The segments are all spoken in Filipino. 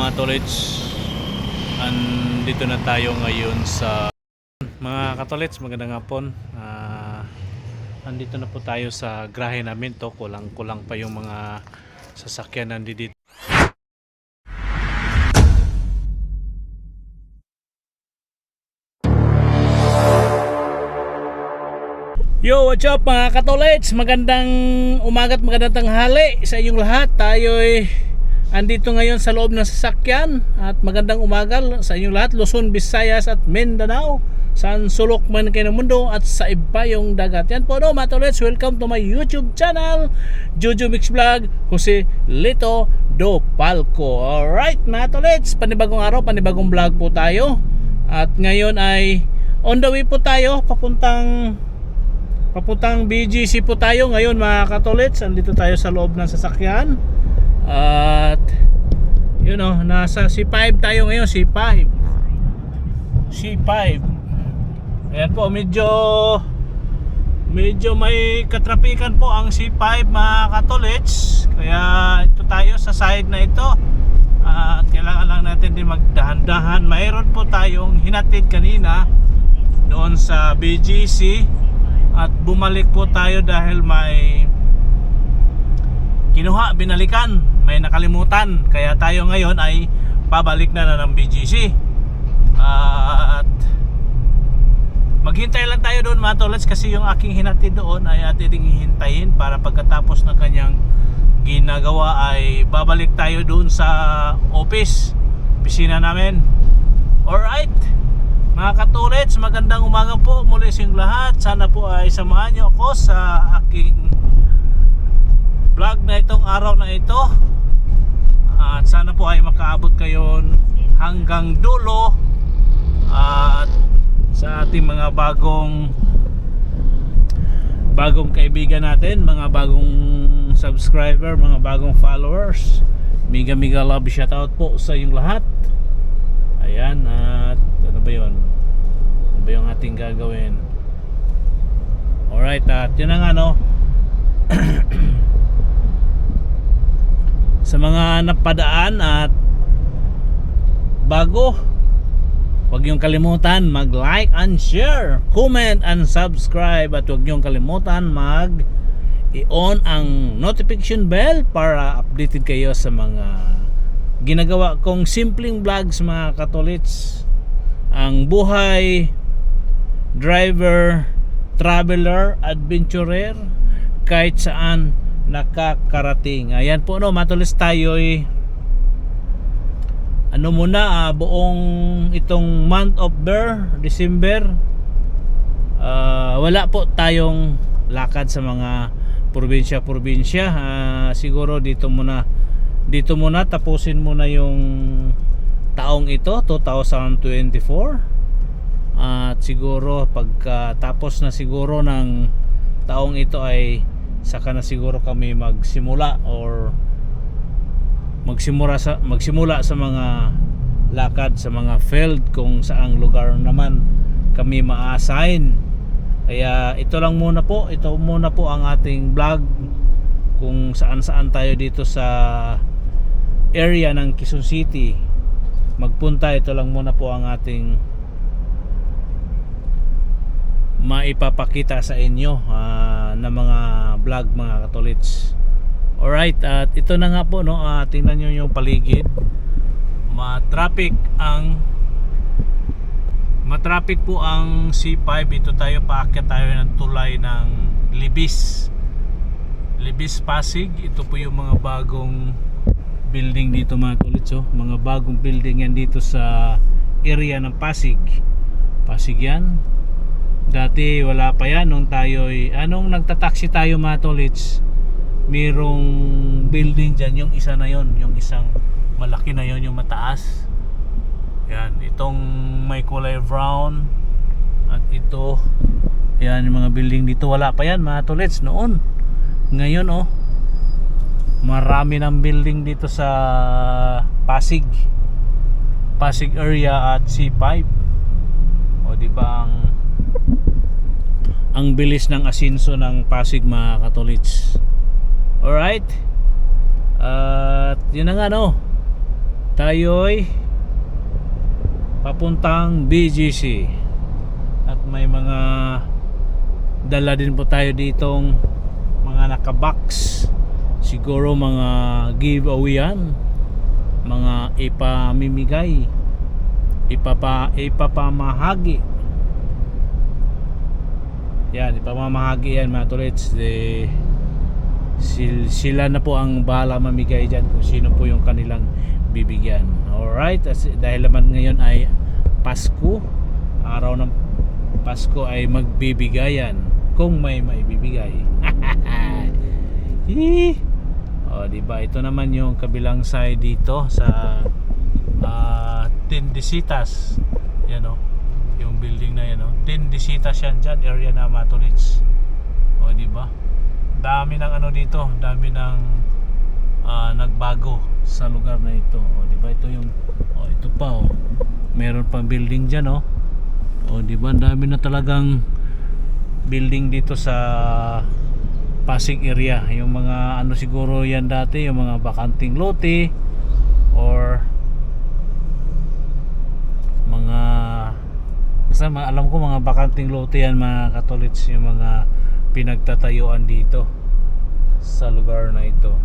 mga tolits, andito na tayo ngayon sa mga katolits, magandang hapon. Andito na po tayo sa grahe namin to, kulang pa yung mga sasakyan nandito. Yo, what's up mga katolits? Magandang umaga't magandang tanghali sa inyong lahat. Tayo'y andito ngayon sa loob ng sasakyan at magandang umaga sa inyong lahat, Luzon, Visayas at Mindanao, saan sulok man kayo ng mundo at sa iba yung dagat. Yan po no mga katolits, welcome to my YouTube channel, Jojo Mix Vlog, Jose Lito Do Palco. Alright mga katolits, panibagong araw, panibagong vlog po tayo. At ngayon ay on the way po tayo papuntang BGC po tayo ngayon mga katolits. Andito tayo sa loob ng sasakyan at you know, nasa C5 tayo ngayon. C5 ayan po, medyo may katrapikan po ang C5 mga katolits, kaya ito tayo sa side na ito at kailangan lang natin din magdahan-dahan. Mayroon po tayong hinatid kanina doon sa BGC at bumalik po tayo dahil may binalikan, may nakalimutan, kaya tayo ngayon ay pabalik na ng BGC. At maghintay lang tayo doon mga tolets, kasi yung aking hinatid doon ay ating hihintayin para pagkatapos ng kanyang ginagawa ay babalik tayo doon sa opisina namin. Alright mga katolets, magandang umaga po muli sa inyong lahat. Sana po ay samahan nyo ako sa aking vlog na itong araw na ito. At sana po ay makaabot kayo hanggang dulo. At sa ating mga bagong kaibigan natin, mga bagong subscriber, mga bagong followers, mega love shoutout po sa inyong lahat. Ayan, at ano ba yun? Ano ba yung ating gagawin? Alright, at yun na nga no. Sa mga napadaan at bago, huwag niyong kalimutan mag-like and share, comment and subscribe, at huwag niyong kalimutan i-on ang notification bell para updated kayo sa mga ginagawa kong simpleng vlogs mga katolits. Ang buhay driver, traveler, adventurer, kahit saan nakakarating. Ayan po no mga katolits, tayo'y buong itong month of December, wala po tayong lakad sa mga probinsya. Siguro dito muna tapusin muna yung taong ito, 2024, at siguro pagkatapos na siguro ng taong ito ay saka na siguro kami magsimula sa mga lakad sa mga field kung saang lugar naman kami ma-assign. Kaya ito muna po ang ating vlog kung saan tayo dito sa area ng Quezon City magpunta. Ito lang muna po ang ating maipapakita sa inyo na mga vlog mga katolits. Alright, at ito na nga po no, tingnan nyo yung paligid. Matraffic po ang C5. Ito tayo, paakyat tayo ng tulay ng Libis Pasig. Ito po yung mga bagong building dito mga katolits, mga bagong building yan dito sa area ng Pasig yan. Dati wala pa yan nung nagtataksi tayo mga katolits. Merong building dyan, yung isa na yon, yung isang malaki na yon, yung mataas yan. Itong may kulay brown at ito, yan yung mga building dito. Wala pa yan mga katolits noon. Ngayon marami ng building dito sa Pasig area at C5. Diba ang bilis ng asenso ng Pasig mga katolits. Alright, at yun na nga no, tayo'y papuntang BGC. At may mga dala din po tayo ditong mga nakabox. Siguro mga giveaway yan, mga ipamimigay, ipapamahagi. Yan, ipamamahagi yan mga tolits. Sila na po ang bahala mamigay dyan kung sino po yung kanilang bibigyan. Alright, dahil naman ngayon ay Pasko, araw ng Pasko, ay magbibigayan kung may maibibigay. O, diba? Ito naman yung kabilang side dito sa Tindisitas. Yan o, yung building na yan o. Tindisitas yan dyan, area na Matulits. O, diba? Dami ng ano dito, dami ng nagbago sa lugar na ito. O, diba? Ito yung, ito pa o. Meron pang building dyan o. O, diba? Dami na talagang building dito sa Pasig area. Yung mga ano siguro yan dati, yung mga bakanting lote or mga, basta alam ko mga bakanting lote yan mga katolits, yung mga pinagtatayuan dito sa lugar na ito.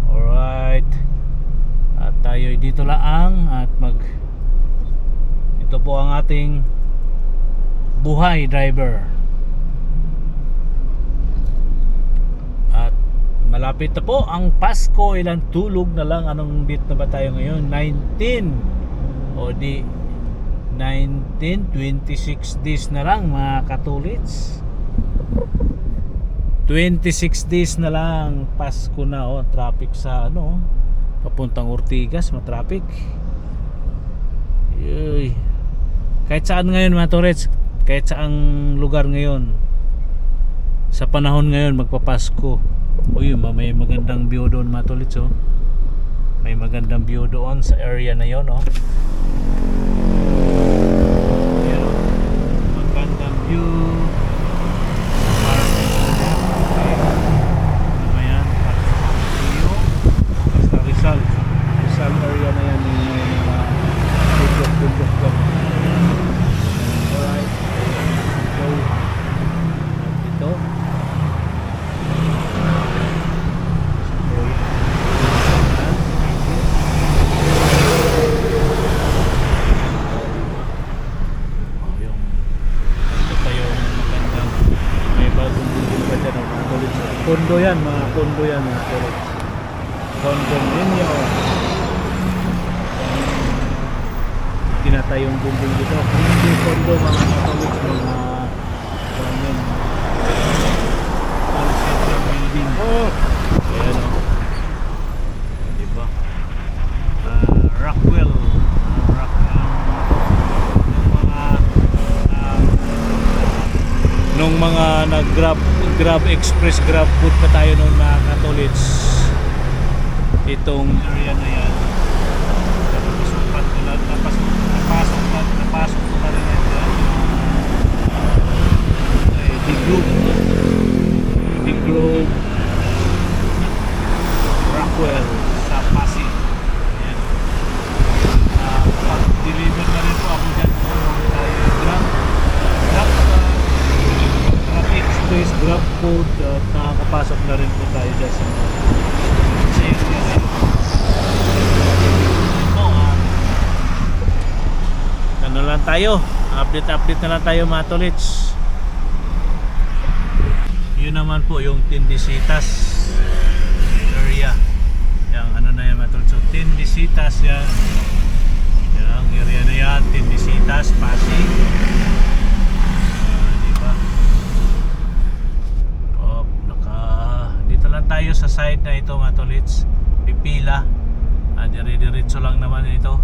Alright, at tayo dito laang at ito po ang ating buhay driver. At malapit na po ang Pasko. Ilang tulog na lang. Anong date na ba tayo ngayon? 19 o di 19, 26 days na lang mga katulits. 26 days na lang Pasko na. Traffic sa ano, papuntang Ortigas, matraffic. Kahit saan ngayon mga tolits, kahit saang lugar ngayon sa panahon ngayon magpapasko. May magandang view doon mga tolits oh. May magandang view doon sa area na yon oh. Ayan, oh. Magandang view. Rizal area na yan, yung bundok ko. Alright, so dito kondo yan, mga kondo yan mga kondo. Condominium. Tinatayong building dito. Hindi kondo mga katolits, mga building. Ayan o. Diba? Rockwell. Nung mga nag-grab express, grab food pa tayo noon mga katolits, itong area na yan napasok ko na rin yan dyan. The Globe Rockwell sa Pasig. Ayan. Pag-deliver na rin po ako dyan grab express, grab food, at nakakapasok na rin po tayo dyan sa area na yun. Ano lang tayo, update na lang tayo mga tolits. Yun naman po yung Tindisitas area. Yung ano na yan mga tolits, so Tindisitas yan. Yung area na yan, Tindisitas, Pasig. Diba? Dito lang tayo sa side na ito mga tolits. Pipila. Dire-diretso lang naman ito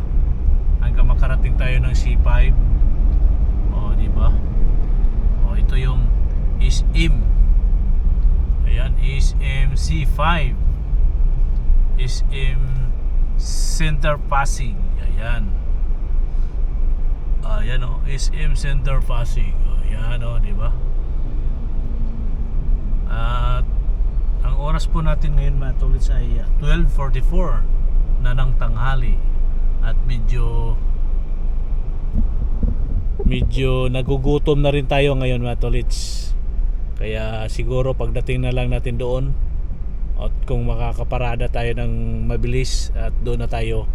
hanggang makarating tayo ng C5. Diba? Ito yung SM. Ayan, SM C5. SM Center Pasig. Ayan. Ayan o, SM Center Pasig. Ayan o, diba? At ang oras po natin ngayon mga tolits ay 12:44 na ng tanghali. at medyo nagugutom na rin tayo ngayon mga tolits. Kaya siguro pagdating na lang natin doon, at kung makakaparada tayo ng mabilis, at doon na tayo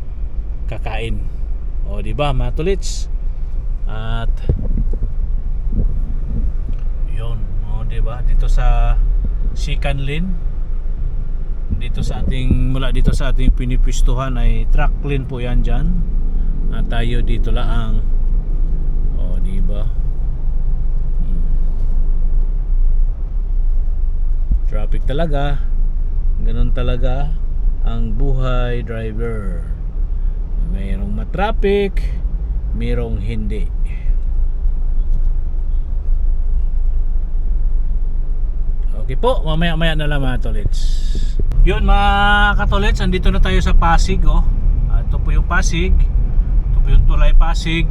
kakain. O di ba mga tolits? At yun, o di ba, dito sa Sikanlin, dito sa ating, mula dito sa ating pinipwistuhan ay truck lane po yan dyan, at tayo dito lang. O di ba? Traffic talaga, ganun talaga ang buhay driver. Mayroong matraffic, mayroong hindi. Okay po, mamaya-maya na lang mga tolits. Yun mga katolits, andito na tayo sa Pasig. Ito po yung Pasig. Ito po yung Tulay Pasig.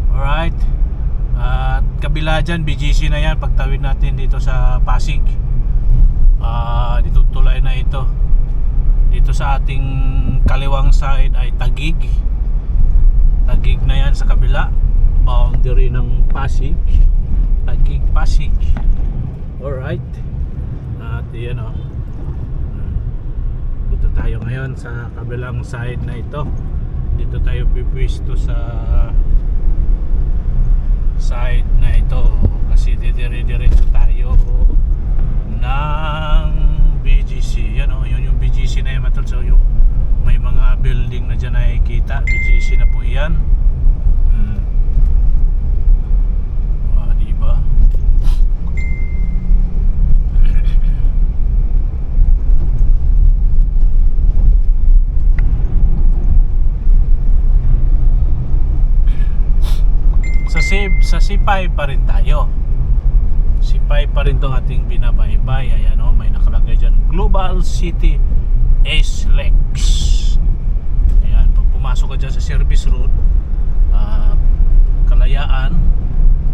Alright. At kabila dyan, BGC na yan pagtawid natin dito sa Pasig. Dito tulay na ito. Dito sa ating kaliwang side ay Taguig. Taguig na yan sa kabila, boundary ng Pasig. Taguig, Pasig. Alright. At yan dito tayo ngayon sa kabilang side na ito. Dito tayo pipwisto sa side na ito kasi dire-diretso tayo ng BGC. Yan yun yung BGC na yan. So yung may mga building na dyan nakikita, BGC na po yan. Diba? Sa C5 pa rin tayo. C5 pa rin itong ating binabaybay. Ayan may nakalagay dyan, Global City SLEX. Ayan, pag pumasok ka dyan sa service road, Kalayaan,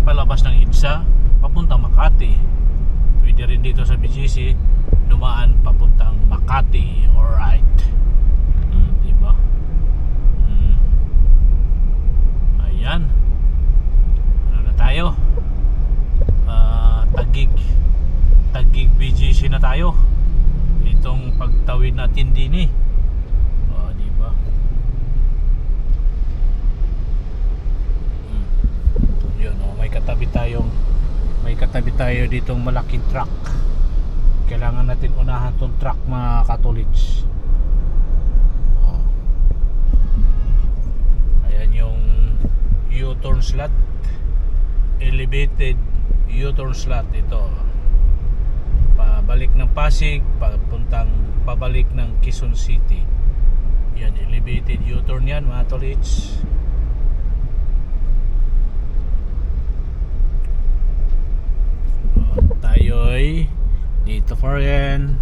palabas ng EDSA, papuntang Makati. Pwede rin dito sa BGC, dumaan papuntang Makati. Alright. Diba? Ayan. Tayo Taguig BGC na tayo. Itong pagtawid natin din diba? Yun may katabi tayo ditong malaking truck. Kailangan natin unahan tong truck mga katolits. Ayan yung U-turn slot, elevated U-turn slot ito. Pabalik ng Pasig, pabalik ng Quezon City. Yan, elevated U-turn yan mga tolits. Tayo'y dito pa rin.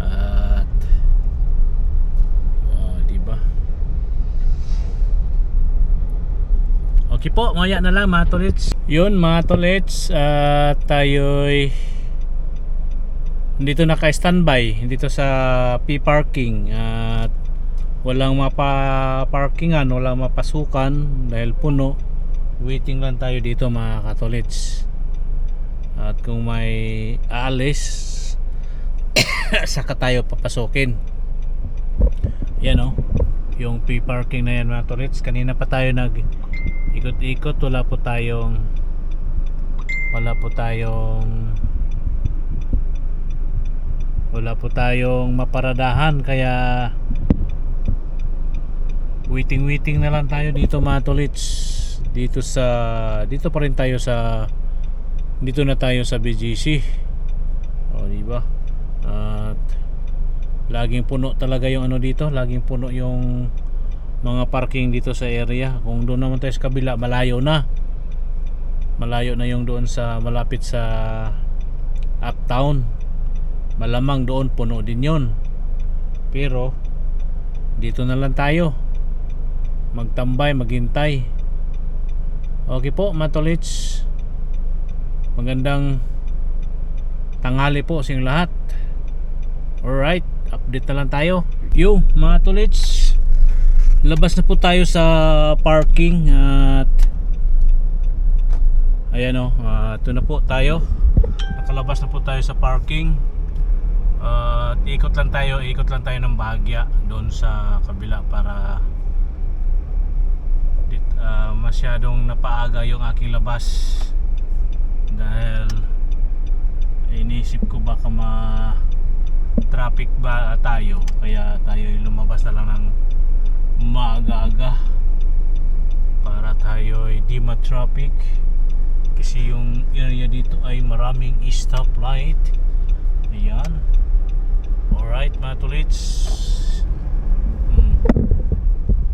At diba? Okay po, maya na lang mga tolits. Yun mga tolits, tayo'y dito naka-standby dito sa P-parking at walang mapa-parkingan, walang mapasukan dahil puno. Waiting lang tayo dito mga katolits. At kung may aalis saka tayo papasukin. Yan yung P-parking na yan mga tolits. Kanina pa tayo ikot-ikot, wala po tayong maparadahan, kaya waiting na lang tayo dito mga tolits. Dito pa rin tayo dito na tayo sa BGC. Diba? At laging puno talaga yung dito, laging puno yung mga parking dito sa area. Kung doon naman tayo sa kabila, malayo na yung doon sa malapit sa uptown. Malamang doon puno din yun. Pero dito na lang tayo magtambay, maghintay. Okay po mga tolits, magandang tanghali po sa inyong lahat. Alright, update na lang tayo. Yo mga tolits, Labas na po tayo sa parking at ayan o, ito na po tayo. Nakalabas na po tayo sa parking. Ikot lang tayo ng bahagya doon sa kabila para masyadong napaaga yung aking labas dahil inisip ko baka traffic ba tayo, kaya tayo lumabas na lang ng maaga-aga para tayo ay di ma-traffic kasi yung area dito ay maraming stoplight. Ayan. Alright mga tulits,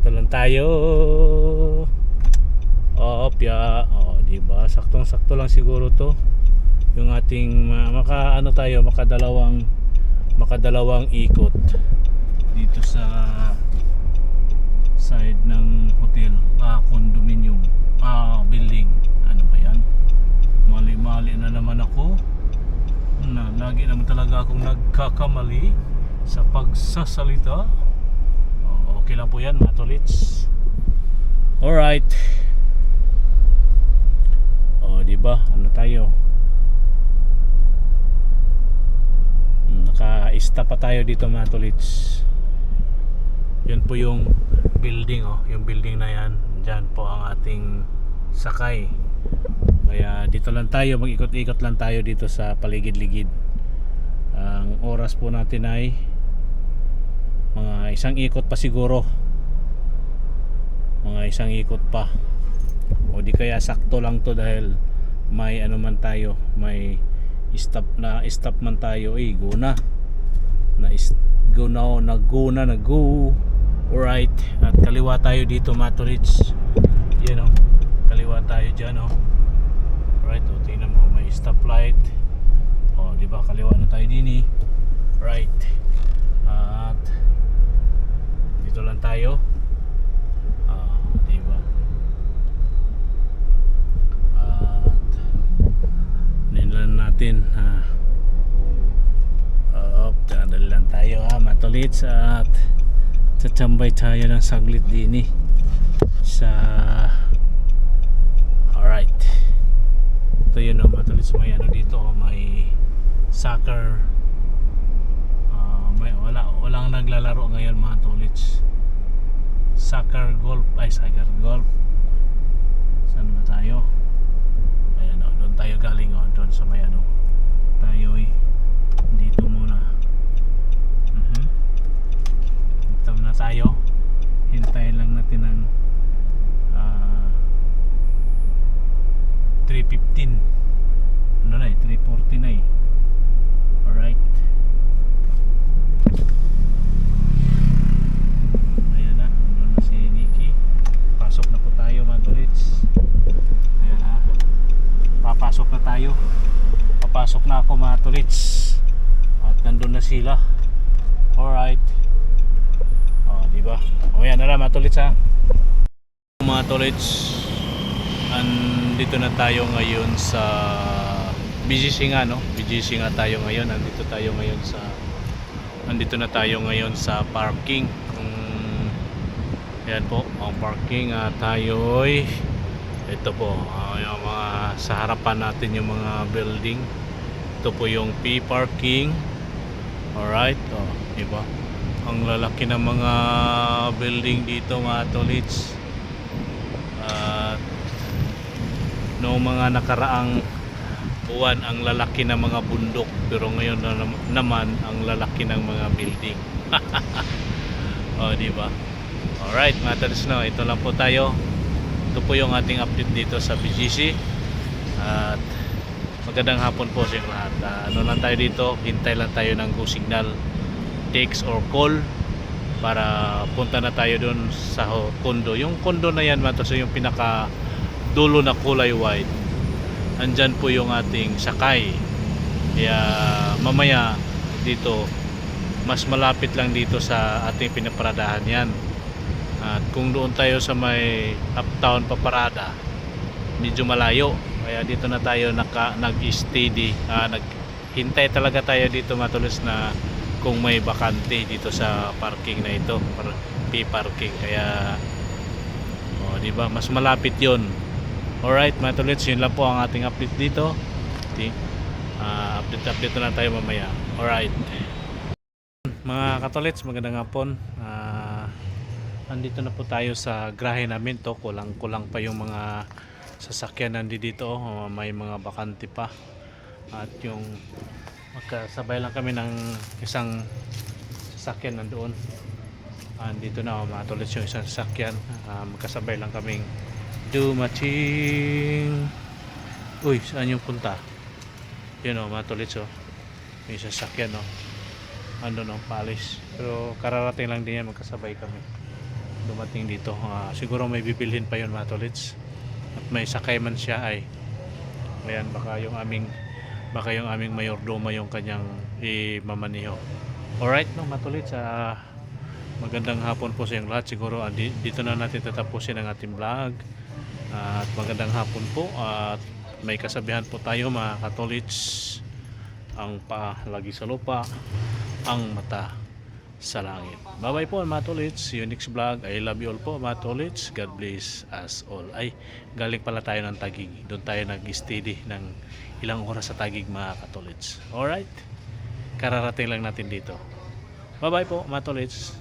ito lang tayo. Opya. Diba? Saktong-sakto lang siguro to yung ating makadalawang ikot dito sa side ng hotel, condominium, building. Ano ba yan? Mali-mali na naman ako. Lagi naman talaga akong nagkakamali sa pagsasalita. Okay lang po yan mga tolits. Alright. Diba? Ano tayo? Naka-stop pa tayo dito mga tolits. Yan po yung building, yung building na yan. Diyan po ang ating sakay. Kaya dito lang tayo, mag-ikot-ikot lang tayo dito sa paligid-ligid. Ang oras po natin ay mga isang ikot pa siguro. Mga isang ikot pa. O di kaya sakto lang to dahil may ano man tayo, may stop man tayo. Go na. Go. Alright, at kaliwa tayo dito mga tolits. Yan kaliwa tayo dyan Alright, tingnan mo, may stoplight. Diba, kaliwa na tayo din Right. At dito lang tayo. Diba? At nilan natin dali lang tayo mga tolits, at tatambay tayo ng saglit din sa alright. Ito yun mga tolits, may dito, may soccer, walang naglalaro ngayon mga tolits. Soccer golf. Saan ba tayo? Ayan doon tayo galing doon sa may tayo dito muna. Dito na tayo. Hintayin lang natin ang 3:15. 3:40 na Alright. Ayan na, doon na si Nikki. Pasok na po tayo mga tolits. Ayan na, papasok na tayo. Papasok na ako mga tolits. At nandun na sila. Alright. Diba? Ayan na lang mga tolits mga tolits, andito na tayo ngayon sa BGC BGC nga tayo ngayon. Andito na tayo ngayon sa parking. Yan po ang parking. Tayo'y ito po yung mga sa harapan natin yung mga building. Ito po yung P parking. Alright. Diba? Ang lalaki ng mga building dito mga tolits. Noong mga nakaraang buwan ang lalaki ng mga bundok, pero ngayon naman ang lalaki ng mga building. Diba? Alright mga tolits, ito lang po tayo. Ito po yung ating update dito sa BGC. At magandang hapon po sa inyo lahat. Lang tayo dito, hintay lang tayo ng go signal, text or call para punta na tayo dun sa condo. Yung condo na yan mga tolits, yung pinaka dulo na kulay white, andyan po yung ating sakay. Kaya mamaya dito, mas malapit lang dito sa ating pinaparadahan yan. At kung doon tayo sa may uptown paparada, medyo malayo. Kaya dito na tayo nag-steady, naghintay talaga tayo dito mga tolits na kung may bakante dito sa parking na ito. VIP parking. Kaya di ba mas malapit 'yon. Alright mga tolits, yun lang po ang ating update dito. Update na lang tayo mamaya. Alright mga katolits, magandang hapon. Andito na po tayo sa grahe namin to. Kulang pa yung mga sasakyan nandito. May mga bakante pa. At yung magkasabay lang kami ng isang sasakyan nandoon. Andito na mga tolits yung isang sasakyan. Magkasabay lang kaming dumating. Uy, saan yung punta? Yun mga tolits may sasakyan ano palis. Pero kararating lang din yan, magkasabay kami dumating dito. Siguro may bibilhin pa yun mga tolits. At may sakay man siya ay ayan, baka yung aming mayordoma yung kanyang imamaniho. Alright mga tolits, magandang hapon po sa inyong lahat. Siguro dito na natin tatapusin ang ating vlog. At magandang hapon po. At may kasabihan po tayo mga katolits, ang paa lagi sa lupa, ang mata sa langit. Bye bye po mga tolits. See you next vlog. I love you all po mga tolits. God bless us all. Ay, galing pala tayo ng Taguig. Doon tayo nag-steady ng ilang oras sa Taguig mga katolits. Alright, kararating lang natin dito. Bye bye po mga tolits.